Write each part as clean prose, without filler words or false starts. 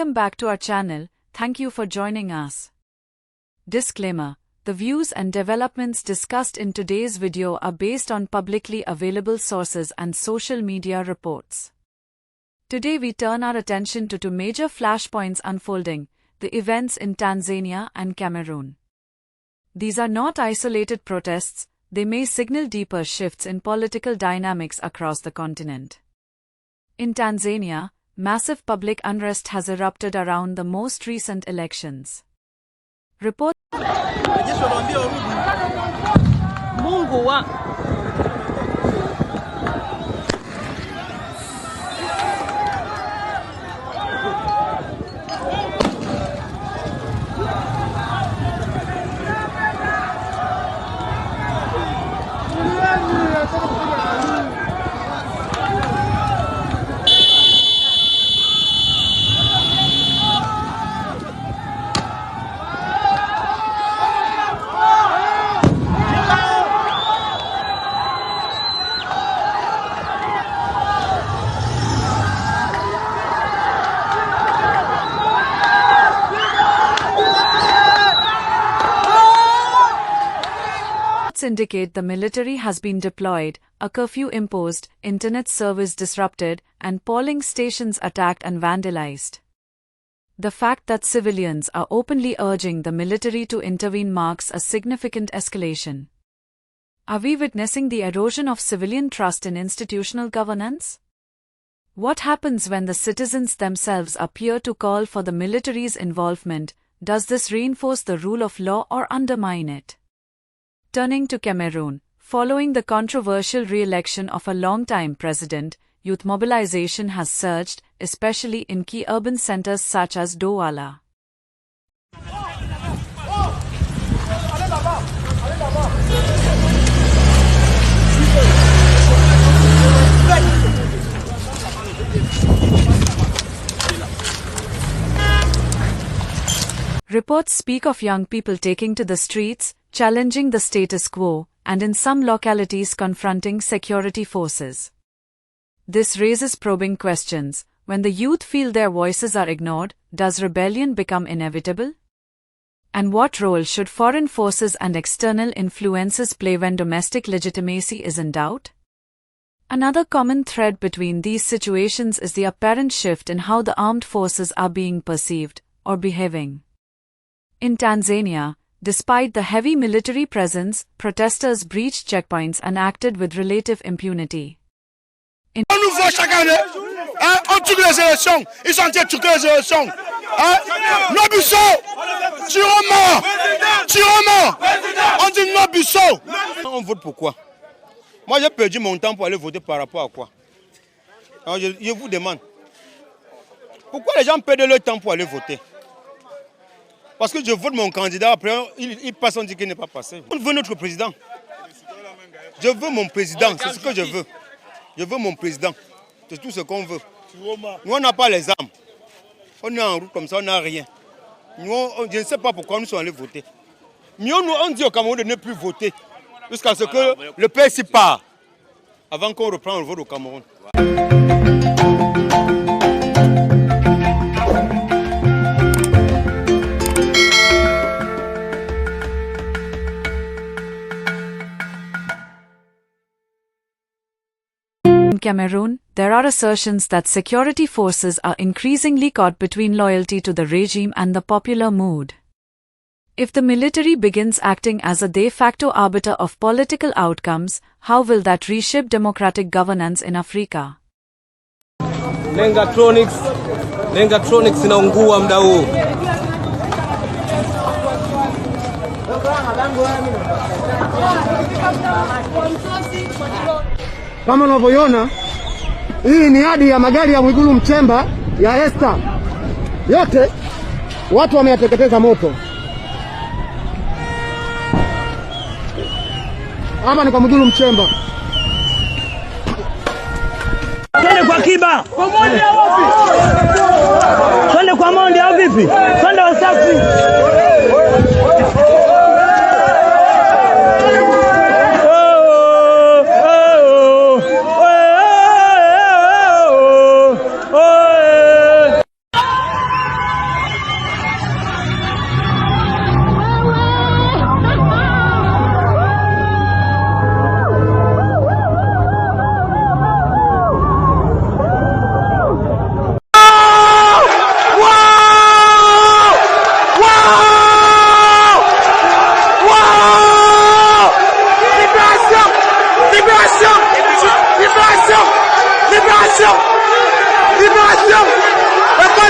Welcome back to our channel. Thank you for joining us. Disclaimer: the views and developments discussed in today's video are based on publicly available sources and social media reports. Today we turn our attention to two major flashpoints unfolding: the events in Tanzania and Cameroon. These are not isolated protests, they may signal deeper shifts in political dynamics across the continent. In Tanzania, massive public unrest has erupted around the most recent elections. Reports indicate the military has been deployed, a curfew imposed, internet service disrupted, and polling stations attacked and vandalized. The fact that civilians are openly urging the military to intervene marks a significant escalation. Are we witnessing the erosion of civilian trust in institutional governance? What happens when the citizens themselves appear to call for the military's involvement? Does this reinforce the rule of law or undermine it? Turning to Cameroon, following the controversial re-election of a long-time president, youth mobilization has surged, especially in key urban centers such as Douala. Reports speak of young people taking to the streets, challenging the status quo, and in some localities confronting security forces. This raises probing questions. When the youth feel their voices are ignored, does rebellion become inevitable? And what role should foreign forces and external influences play when domestic legitimacy is in doubt? Another common thread between these situations is the apparent shift in how the armed forces are being perceived, or behaving. In Tanzania, despite the heavy military presence, protesters breached checkpoints and acted with relative impunity. On nous voit chaque année, on tue les élections, ils sont en train de tuer les élections. Nobusso, Tiroma, on dit Nobusso. On vote pour quoi? Moi j'ai perdu mon temps pour aller voter par rapport à quoi? Alors je vous demande, pourquoi les gens perdent leur temps pour aller voter? Parce que je vote mon candidat, après il passe, on dit qu'il n'est pas passé. On veut notre président. Je veux mon président, c'est ce que je veux. Je veux mon président, c'est tout ce qu'on veut. Nous on n'a pas les armes. On est en route comme ça, on n'a rien. Nous, je ne sais pas pourquoi nous sommes allés voter. Mais on dit au Cameroun de ne plus voter jusqu'à ce que le PS part, avant qu'on reprenne le vote au Cameroun. In Cameroon, there are assertions that security forces are increasingly caught between loyalty to the regime and the popular mood. If the military begins acting as a de facto arbiter of political outcomes, how will that reshape democratic governance in Africa? Lengatronics inaungua muda huu. Kama unavyoona, hii ni hadi ya magari ya Mwigulu Mchemba ya Esther. Yote watu wameyateketeza moto. Hapa ni kwa Mwigulu Mchemba. Twende kwa Kiba. Pamoja wapi? Twende kwa Monde au vipi? Twende Wasafi.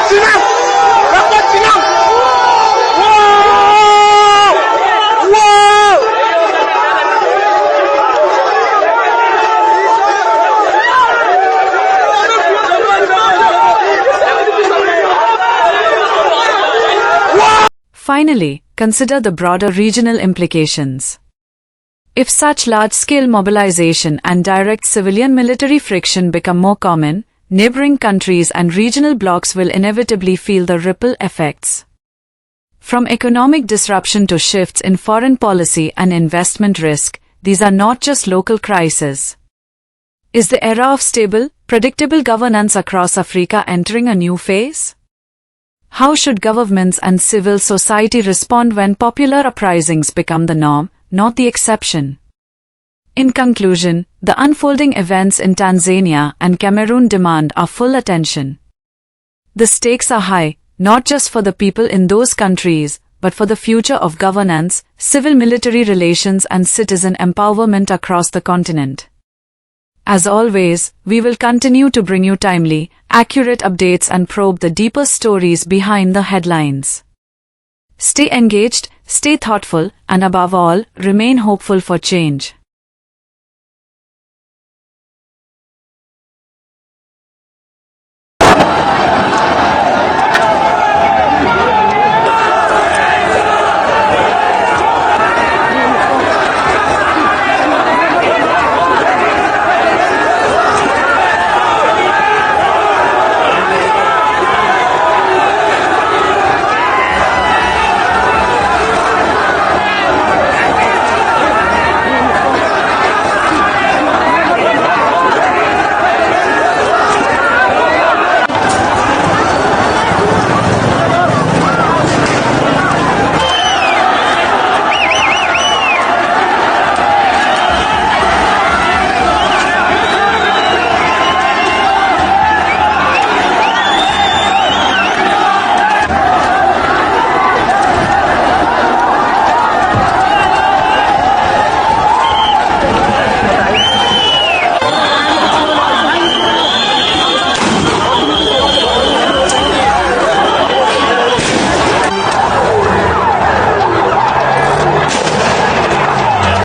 continent! Le continent! Finally, consider the broader regional implications. If such large-scale mobilization and direct civilian-military friction become more common, neighboring countries and regional blocs will inevitably feel the ripple effects. From economic disruption to shifts in foreign policy and investment risk, these are not just local crises. Is the era of stable, predictable governance across Africa entering a new phase? How should governments and civil society respond when popular uprisings become the norm, not the exception? In conclusion, the unfolding events in Tanzania and Cameroon demand our full attention. The stakes are high, not just for the people in those countries, but for the future of governance, civil-military relations and citizen empowerment across the continent. As always, we will continue to bring you timely, accurate updates and probe the deeper stories behind the headlines. Stay engaged, stay thoughtful, and above all, remain hopeful for change.